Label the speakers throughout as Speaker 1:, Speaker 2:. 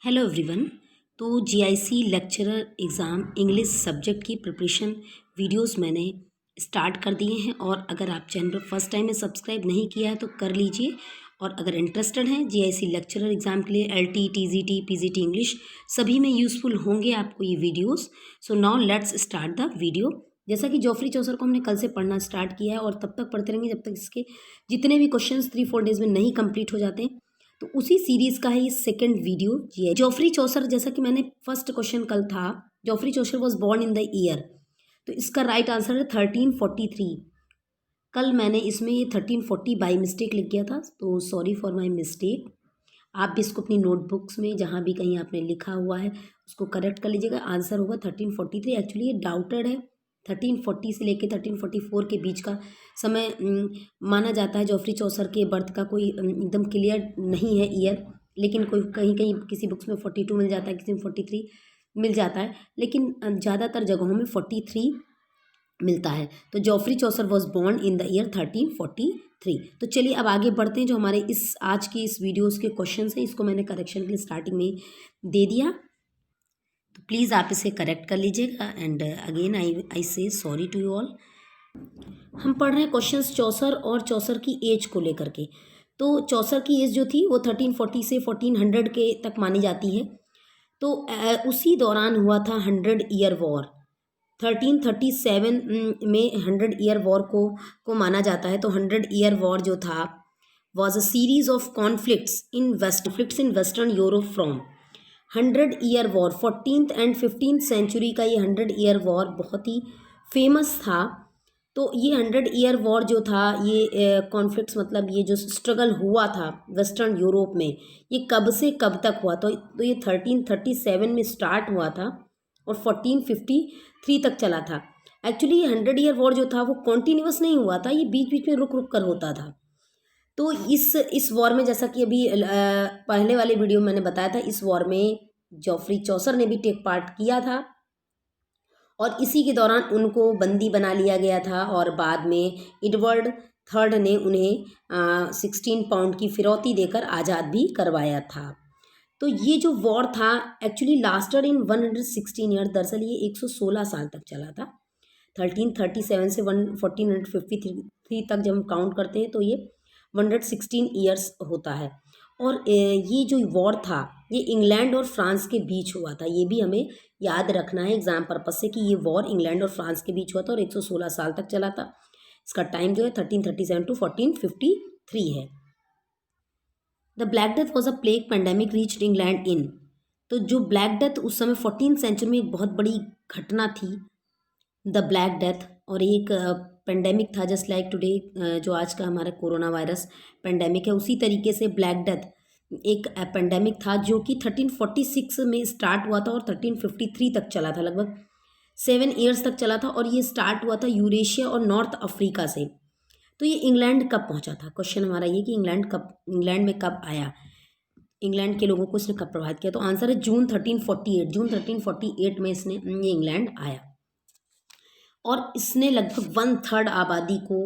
Speaker 1: Hello everyone. तो GIC lecturer exam English subject की preparation videos मैंने स्टार्ट कर दिए हैं और अगर आप चैनल पर फर्स्ट टाइम में सब्सक्राइब नहीं किया है तो कर लीजिए। और अगर इंटरेस्टेड हैं जीआईसी लेक्चरर एग्ज़ाम के लिए एलटी, टीजीटी, पीजीटी इंग्लिश सभी में यूज़फुल होंगे आपको ये videos. So now let's start the video. जैसा कि जॉफरी चौसर को हमने कल से पढ़ना स्टार्ट किया है और तब तक पढ़ते रहेंगे जब तक इसके जितने भी क्वेश्चंस 3-4 डेज में नहीं कंप्लीट हो जाते हैं। तो उसी सीरीज का है ये सेकंड वीडियो जी है। जॉफरी चौसर, जैसा कि मैंने फर्स्ट क्वेश्चन कल था, Joffrey Chaucer was born in the year, तो इसका राइट आंसर है 1343। कल मैंने इसमें ये 1340 बाई मिस्टेक लिख गया था, तो सॉरी फॉर माई मिस्टेक। आप भी इसको अपनी नोटबुक्स में जहाँ भी कहीं आपने लिखा हुआ है उसको करेक्ट कर लीजिएगा। आंसर होगा 1343। एक्चुअली ये डाउटेड है। 1340 से लेके 1344 के बीच का समय माना जाता है। जॉफरी चौसर के बर्थ का कोई एकदम क्लियर नहीं है ईयर, लेकिन कोई कहीं कहीं किसी बुक्स में 42 मिल जाता है, किसी में 43 मिल जाता है, लेकिन ज़्यादातर जगहों में 43 मिलता है। तो Joffrey Chaucer was born in the year 1343। तो चलिए अब आगे बढ़ते हैं। जो हमारे इस आज की इस वीडियोस के क्वेश्चंस हैं, इसको मैंने करेक्शन के लिए स्टार्टिंग में दे दिया, तो प्लीज़ आप इसे करेक्ट कर लीजिएगा। एंड अगेन आई से सॉरी टू यू ऑल। हम पढ़ रहे हैं क्वेश्चंस चौसर और चौसर की एज को लेकर के। तो चौसर की एज जो थी वो 1340 से 1400 के तक मानी जाती है। तो उसी दौरान हुआ था 100 ईयर वॉर। 1337 में 100 ईयर वॉर को माना जाता है। तो 100 ईयर वॉर जो था was a series of conflicts in western Europe from 100 year war. 14th and 15th century का ये 100 ईयर वॉर बहुत ही फेमस था। तो ये 100 ईयर वॉर जो था, ये कॉन्फ्लिक्ट्स मतलब ये जो स्ट्रगल हुआ था वेस्टर्न यूरोप में, ये कब से कब तक हुआ? तो ये 1337 में स्टार्ट हुआ था और 1453 तक चला था। एक्चुअली ये 100 ईयर वॉर जो था वो कॉन्टीन्यूस नहीं हुआ था, ये बीच बीच में रुक रुक कर होता था। तो इस वॉर में, जैसा कि अभी पहले वाले वीडियो में मैंने बताया था, इस वॉर में जॉफरी चौसर ने भी टेक पार्ट किया था और इसी के दौरान उनको बंदी बना लिया गया था और बाद में एडवर्ड थर्ड ने उन्हें 16 पाउंड की फिरौती देकर आज़ाद भी करवाया था। तो ये जो वॉर था एक्चुअली लास्टेड इन 116 ईयर। दरअसल ये 116 साल तक चला था। 1337 से 1453 तक जब हम काउंट करते हैं तो ये 116 ईयर्स होता है। और ये जो वॉर था ये इंग्लैंड और फ्रांस के बीच हुआ था। ये भी हमें याद रखना है एग्जाम पर्पज से कि ये वॉर इंग्लैंड और फ्रांस के बीच हुआ था और 116 साल तक चला था। इसका टाइम जो है 1337 टू 1453 है। The black death was a plague pandemic reached England in. तो जो ब्लैक डेथ उस समय 14th सेंचुरी में एक बहुत बड़ी घटना थी, द ब्लैक डेथ। और एक पेंडेमिक था जस्ट लाइक टुडे, जो आज का हमारा कोरोना वायरस पेंडेमिक है, उसी तरीके से ब्लैक डेथ एक पेंडेमिक था जो कि 1346 में स्टार्ट हुआ था और 1353 तक चला था। लगभग 7 ईयर्स तक चला था और ये स्टार्ट हुआ था यूरेशिया और नॉर्थ अफ्रीका से। तो ये इंग्लैंड कब पहुंचा था? क्वेश्चन हमारा ये कि इंग्लैंड में कब आया, इंग्लैंड के लोगों को इसने कब प्रभावित किया? तो आंसर है जून 1348 में इसने ये इंग्लैंड आया और इसने लगभग 1/3 आबादी को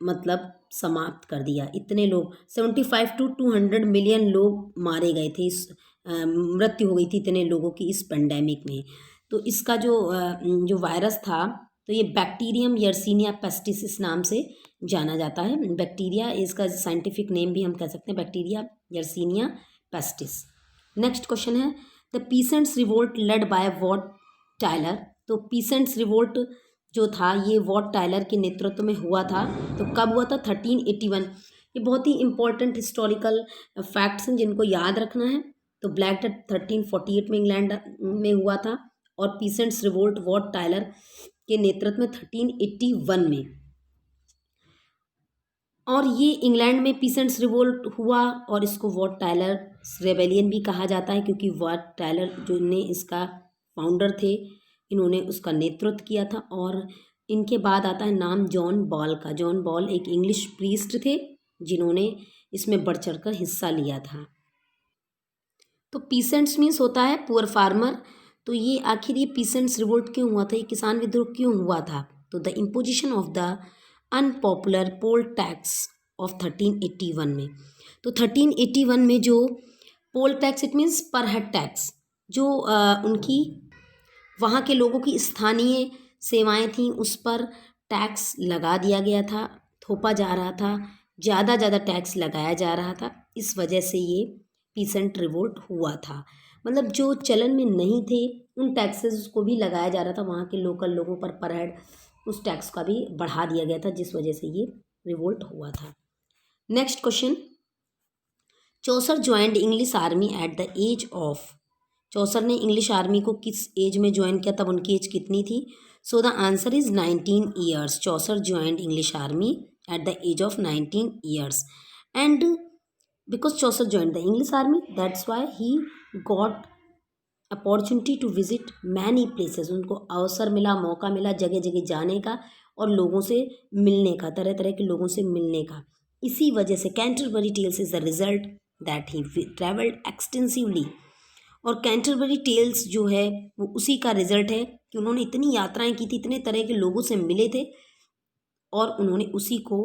Speaker 1: मतलब समाप्त कर दिया। इतने लोग 75 to 200 मिलियन लोग मारे गए थे, इस मृत्यु हो गई थी इतने लोगों की इस पेंडेमिक में। तो इसका जो वायरस था, तो ये बैक्टीरियम यर्सीनिया पेस्टिस इस नाम से जाना जाता है। बैक्टीरिया, इसका साइंटिफिक नेम भी हम कह सकते हैं bacteria Yersinia pestis. Next question है the peasants revolt led by Wat Tyler. तो पीसेंट्स रिवोल्ट जो था ये वॉट टायलर के नेतृत्व में हुआ था। तो कब हुआ था? 1381। ये बहुत ही इंपॉर्टेंट हिस्टोरिकल फैक्ट्स हैं जिनको याद रखना है। तो ब्लैक डेथ 1348 में इंग्लैंड में हुआ था और पीसेंट्स रिवोल्ट वॉट टायलर के नेतृत्व में 1381 में। और ये इंग्लैंड में पीसेंट्स रिवोल्ट हुआ और इसको वॉट टायलर रेबेलियन भी कहा जाता है, क्योंकि वॉट टायलर जो ने इसका फाउंडर थे, इन्होंने उसका नेतृत्व किया था। और इनके बाद आता है नाम जॉन बॉल का। जॉन बॉल एक इंग्लिश प्रीस्ट थे जिन्होंने इसमें बढ़ चढ़ कर हिस्सा लिया था। तो पीसेंट्स मीन्स होता है पुअर फार्मर। तो ये आखिर ये पीसेंट्स रिवोल्ट क्यों हुआ था, ये किसान विद्रोह क्यों हुआ था? तो the imposition of the unpopular poll tax of 1381 में। तो 1381 में जो पोल टैक्स इट मीन्स पर हेड टैक्स, जो उनकी वहाँ के लोगों की स्थानीय सेवाएं थीं उस पर टैक्स लगा दिया गया था, थोपा जा रहा था, ज़्यादा टैक्स लगाया जा रहा था। इस वजह से ये पीसेंट रिवोल्ट हुआ था। मतलब जो चलन में नहीं थे उन टैक्सेस को भी लगाया जा रहा था, वहाँ के लोकल लोगों पर हेड उस टैक्स का भी बढ़ा दिया गया था, जिस वजह से ये रिवोल्ट हुआ था। Next question, Chaucer joined English army at the age of, Chaucer ने इंग्लिश आर्मी को किस एज में ज्वाइन किया, तब उनकी एज कितनी थी? So the answer is 19 years. Chaucer joined English army at the age of 19 years and because Chaucer joined the English army that's why he got opportunity to visit many places. उनको अवसर मिला, मौका मिला जगह जगह जाने का और लोगों से मिलने का, तरह तरह के लोगों से मिलने का। इसी वजह से Canterbury Tales is the result that he travelled extensively. और कैंटरबरी टेल्स जो है वो उसी का रिजल्ट है कि उन्होंने इतनी यात्राएं की थी, इतने तरह के लोगों से मिले थे और उन्होंने उसी को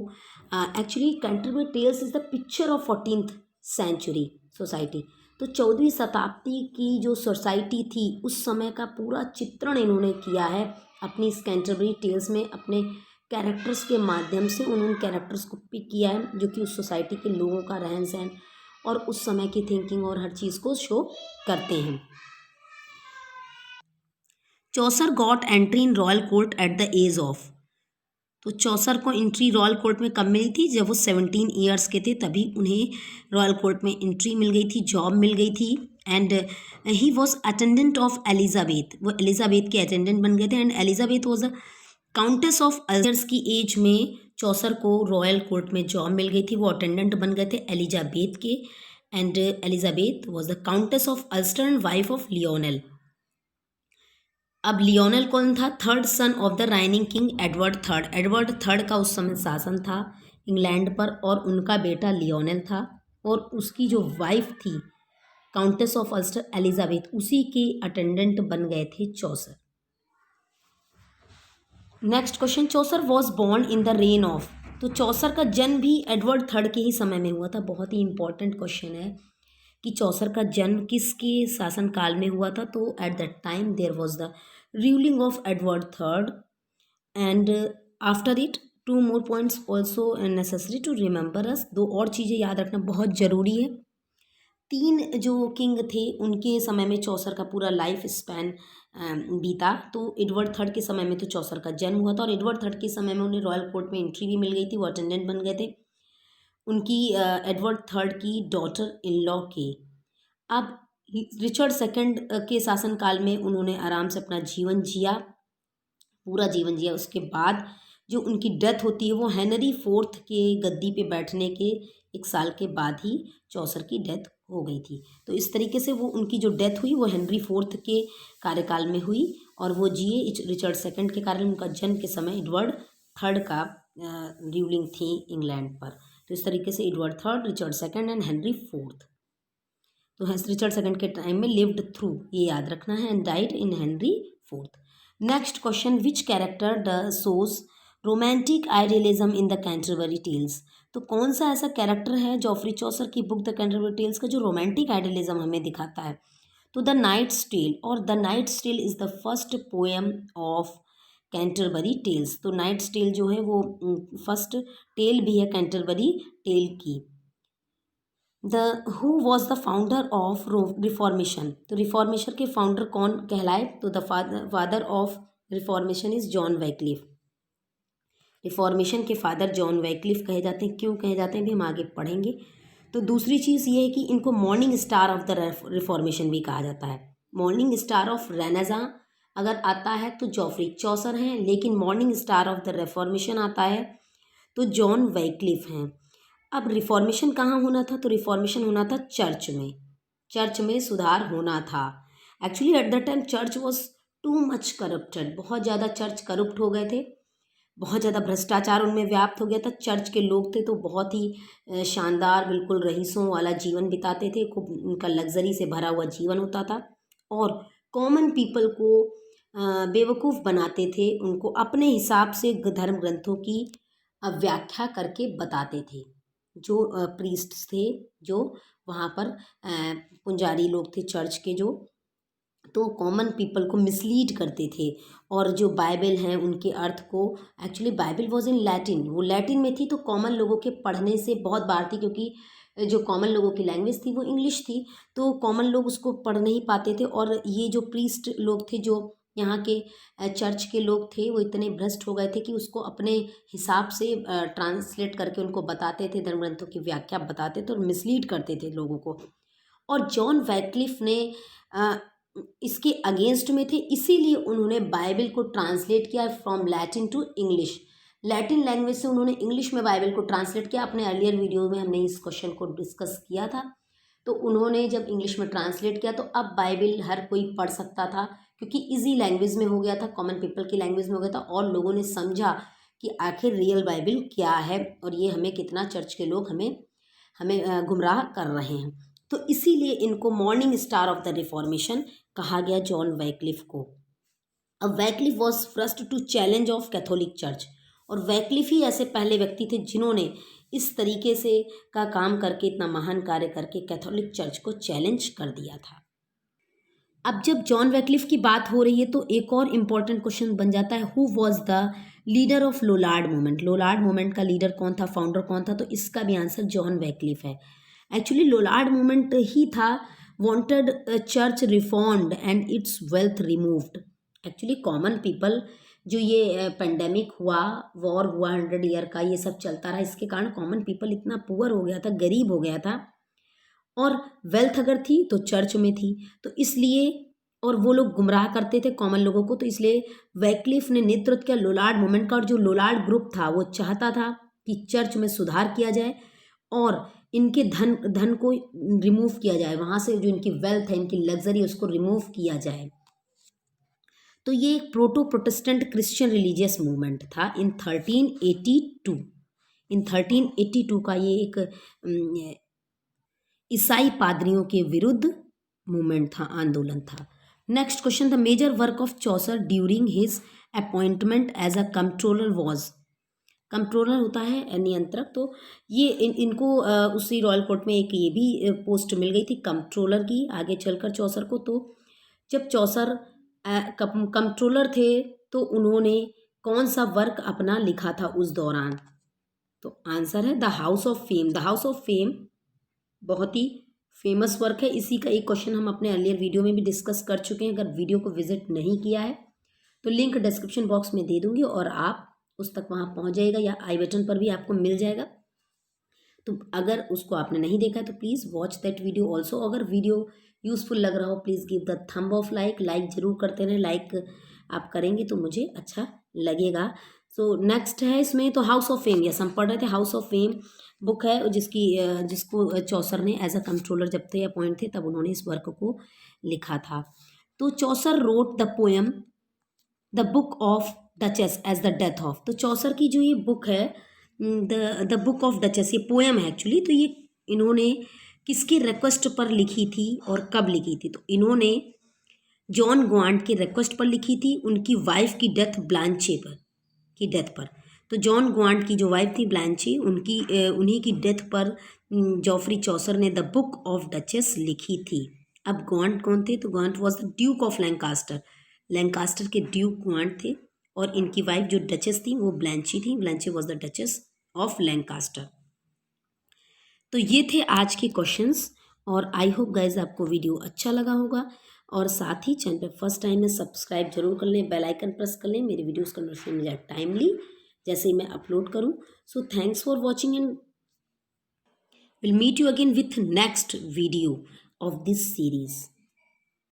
Speaker 1: actually Canterbury Tales is the picture of 14th century society. तो 14वीं शताब्दी की जो सोसाइटी थी उस समय का पूरा चित्रण इन्होंने किया है अपनी इस कैंटरबरी टेल्स में। अपने कैरेक्टर्स के माध्यम से उन्होंने कैरेक्टर्स को पिक किया है जो कि उस सोसाइटी के लोगों का रहन सहन और उस समय की थिंकिंग और हर चीज़ को शो करते हैं। Chaucer got entry in royal court at the age of, तो चौसर को एंट्री रॉयल कोर्ट में कब मिली थी? जब वो 17 ईयर्स के थे तभी उन्हें रॉयल कोर्ट में एंट्री मिल गई थी, जॉब मिल गई थी। And he was attendant of Elizabeth, वो एलिजाबेथ के अटेंडेंट बन गए थे। And Elizabeth was a countess of ulcers की एज में चौसर को रॉयल कोर्ट में जॉब मिल गई थी, वो अटेंडेंट बन गए थे एलिजाबेथ के। And Elizabeth was the countess of Ulster and wife of Lionel. अब लियोनेल कौन था? Third son of the raining king Edward third. Edward third का उस समय शासन था इंग्लैंड पर और उनका बेटा लियोनेल था और उसकी जो वाइफ थी काउंटेस ऑफ अल्स्टर एलिजाबेथ, उसी के अटेंडेंट बन गए थे Chaucer. Next question, Chaucer was born in the reign of, तो चौसर का जन्म भी एडवर्ड थर्ड के ही समय में हुआ था। बहुत ही इंपॉर्टेंट क्वेश्चन है कि चौसर का जन्म किसके शासनकाल में हुआ था? तो at that time there was the ruling of Edward third and after it two more points also necessary to remember us, दो और चीज़ें याद रखना बहुत ज़रूरी है। 3 जो किंग थे उनके समय में चौसर का पूरा लाइफ स्पैन बीता। तो एडवर्ड थर्ड के समय में तो चौसर का जन्म हुआ था और एडवर्ड थर्ड के समय में उन्हें रॉयल कोर्ट में एंट्री भी मिल गई थी, वो अटेंडेंट बन गए थे उनकी एडवर्ड थर्ड की डॉटर इन लॉ के। अब रिचर्ड सेकंड के शासनकाल में उन्होंने आराम से अपना जीवन जिया, पूरा जीवन जिया। उसके बाद जो उनकी डेथ होती है वो हेनरी फोर्थ के गद्दी पे बैठने के 1 साल के बाद ही चौसर की डेथ हो गई थी। तो इस तरीके से वो उनकी जो डेथ हुई वो हेनरी फोर्थ के कार्यकाल में हुई और वो जिए रिचर्ड सेकंड के कारण। उनका जन्म के समय एडवर्ड थर्ड का रूलिंग थी इंग्लैंड पर। तो इस तरीके से Edward third, Richard second and Henry fourth, तो रिचर्ड सेकंड के टाइम में लिव्ड थ्रू, ये याद रखना है, and died in Henry fourth. Next question, which character the shows romantic idealism in the Canterbury Tales, तो कौन सा ऐसा कैरेक्टर है जॉफरी चौसर की बुक द कैंटरबरी टेल्स का जो रोमांटिक आइडियलिज्म हमें दिखाता है? तो द नाइट्स टेल, और the Knight's Tale is the first poem of Canterbury Tales. तो नाइट्स टेल जो है वो फर्स्ट टेल भी है कैंटरबरी टेल की। Who was the founder of Reformation, तो रिफॉर्मेशन के फाउंडर कौन कहलाए? तो the father of Reformation is John Wycliffe. Reformation के फादर जॉन वैक्लिफ कहे जाते हैं। क्यों कहे जाते हैं भी हम आगे पढ़ेंगे। तो दूसरी चीज़ ये है कि इनको morning star of the reformation भी कहा जाता है। मॉर्निंग स्टार ऑफ रेनेसां अगर आता है तो जॉफरी चौसर हैं, लेकिन morning star of the reformation आता है तो जॉन वैक्लिफ हैं। अब रिफॉर्मेशन कहाँ होना था? तो रिफॉर्मेशन होना था चर्च में, चर्च में सुधार होना था। Actually at the time church was too much corrupted, बहुत ज़्यादा चर्च करप्ट हो गए थे, बहुत ज़्यादा भ्रष्टाचार उनमें व्याप्त हो गया था। चर्च के लोग थे तो बहुत ही शानदार बिल्कुल रईसों वाला जीवन बिताते थे, खूब उनका लग्जरी से भरा हुआ जीवन होता था और कॉमन पीपल को बेवकूफ़ बनाते थे, उनको अपने हिसाब से धर्म ग्रंथों की व्याख्या करके बताते थे। जो प्रीस्ट्स थे जो वहाँ पर पुजारी लोग थे चर्च के जो, तो कॉमन पीपल को मिसलीड करते थे। और जो बाइबल हैं उनके अर्थ को, actually Bible was in Latin, वो लैटिन में थी, तो कॉमन लोगों के पढ़ने से बहुत बार थी, क्योंकि जो कॉमन लोगों की लैंग्वेज थी वो इंग्लिश थी, तो कॉमन लोग उसको पढ़ नहीं पाते थे। और ये जो प्रीस्ट लोग थे, जो यहाँ के चर्च के लोग थे, वो इतने भ्रष्ट हो गए थे कि उसको अपने हिसाब से ट्रांसलेट करके उनको बताते थे, धर्म ग्रंथों की व्याख्या बताते थे और मिसलीड करते थे लोगों को। और जॉन वैक्लिफ ने अ, इसके अगेंस्ट में थे, इसीलिए उन्होंने बाइबल को ट्रांसलेट किया from Latin to English. Latin language से उन्होंने इंग्लिश में बाइबल को ट्रांसलेट किया। अपने अर्लियर वीडियो में हमने इस क्वेश्चन को डिस्कस किया था। तो उन्होंने जब इंग्लिश में ट्रांसलेट किया तो अब बाइबल हर कोई पढ़ सकता था, क्योंकि इजी लैंग्वेज में हो गया था, कॉमन पीपल की लैंग्वेज में हो गया था, और लोगों ने समझा कि आखिर रियल बाइबल क्या है और ये हमें कितना, चर्च के लोग हमें हमें गुमराह कर रहे हैं। तो इसीलिए इनको morning star of the Reformation कहा गया जॉन वैक्लिफ को। अब Wycliffe was first to challenge of Catholic church, और वैक्लिफ ही ऐसे पहले व्यक्ति थे जिन्होंने इस तरीके से का काम करके, इतना महान कार्य करके कैथोलिक चर्च को चैलेंज कर दिया था। अब जब जॉन वैक्लिफ की बात हो रही है तो एक और इम्पॉर्टेंट क्वेश्चन बन जाता है, who was the leader of Lollard movement. Lollard movement का लीडर कौन था, फाउंडर कौन था? तो इसका भी आंसर जॉन वैक्लिफ है। एक्चुअली लोलार्ड मूवमेंट ही था wanted church reformed and it's wealth removed. Actually common people, जो ये पेंडेमिक हुआ, वॉर हुआ 100 ईयर का, ये सब चलता रहा, इसके कारण कॉमन पीपल इतना पुअर हो गया था, गरीब हो गया था, और वेल्थ अगर थी तो चर्च में थी, तो इसलिए, और वो लोग गुमराह करते थे कॉमन लोगों को, तो इसलिए वैक्लिफ ने नेतृत्व किया लोलार्ड मूवमेंट का। और जो लोलार्ड ग्रुप था वो चाहता था कि चर्च में सुधार किया जाए और इनके धन धन को रिमूव किया जाए, वहाँ से जो इनकी वेल्थ है, इनकी लग्जरी, उसको रिमूव किया जाए। तो ये एक proto Protestant Christian religious movement था इन 1382। इन 1382 का ये एक ईसाई पादरियों के विरुद्ध मूवमेंट था, आंदोलन था। Next question, the major work of Chaucer during his appointment as a controller was. Controller होता है नियंत्रक, तो ये इनको उसी रॉयल कोर्ट में एक ये भी पोस्ट मिल गई थी कंट्रोलर की आगे चलकर चौसर को। तो जब चौसर कंट्रोलर थे तो उन्होंने कौन सा वर्क अपना लिखा था उस दौरान? तो आंसर है the house of fame. The house of fame बहुत ही फेमस वर्क है, इसी का एक क्वेश्चन हम अपने अर्लियर वीडियो में भी डिस्कस कर चुके हैं। अगर वीडियो को विजिट नहीं किया है तो लिंक डिस्क्रिप्शन बॉक्स में दे दूंगी और आप उस तक वहाँ पहुँच जाएगा, या आई बटन पर भी आपको मिल जाएगा। तो अगर उसको आपने नहीं देखा है तो please watch that video also. अगर वीडियो यूज़फुल लग रहा हो please give the thumb of like. Like ज़रूर करते रहें, लाइक आप करेंगे तो मुझे अच्छा लगेगा। सो नेक्स्ट है इसमें तो हाउस ऑफ फेम, यस हम पढ़ रहे थे, हाउस ऑफ फेम बुक है जिसको चौसर ने एज अ कंट्रोलर जब थे अपॉइंट थे तब उन्होंने इस वर्क को लिखा था। तो Chaucer wrote the poem the Book of Duchess as the death of. तो चौसर की जो ये बुक है द बुक ऑफ डचेस, ये पोएम है एक्चुअली, तो ये इन्होंने किसकी रिक्वेस्ट पर लिखी थी और कब लिखी थी? तो इन्होंने जॉन ग्वांट की रिक्वेस्ट पर लिखी थी, उनकी वाइफ की डेथ ब्लांचे पर की डेथ पर। तो जॉन ग्वांट की जो वाइफ थी ब्लांचे, उन्हीं की डेथ पर जॉफरी चौसर ने द बुक ऑफ डचेस लिखी थी। अब ग्वांट कौन थे? तो Gaunt was the duke of Lancaster, Lancaster के ड्यूक ग्वांट थे, और इनकी वाइफ जो डचेस थी वो ब्लांची थी, Blanche was the duchess of Lancaster. तो ये थे आज के क्वेश्चंस, और आई होप गाइज आपको वीडियो अच्छा लगा होगा, और साथ ही चैनल पे फर्स्ट टाइम में सब्सक्राइब जरूर कर लें, बेल आइकन प्रेस कर लें, मेरी वीडियोस का नोटिफिकेशन मिल जाए टाइमली जैसे ही मैं अपलोड करूं। So thanks for watching and will meet you again with next video of this series.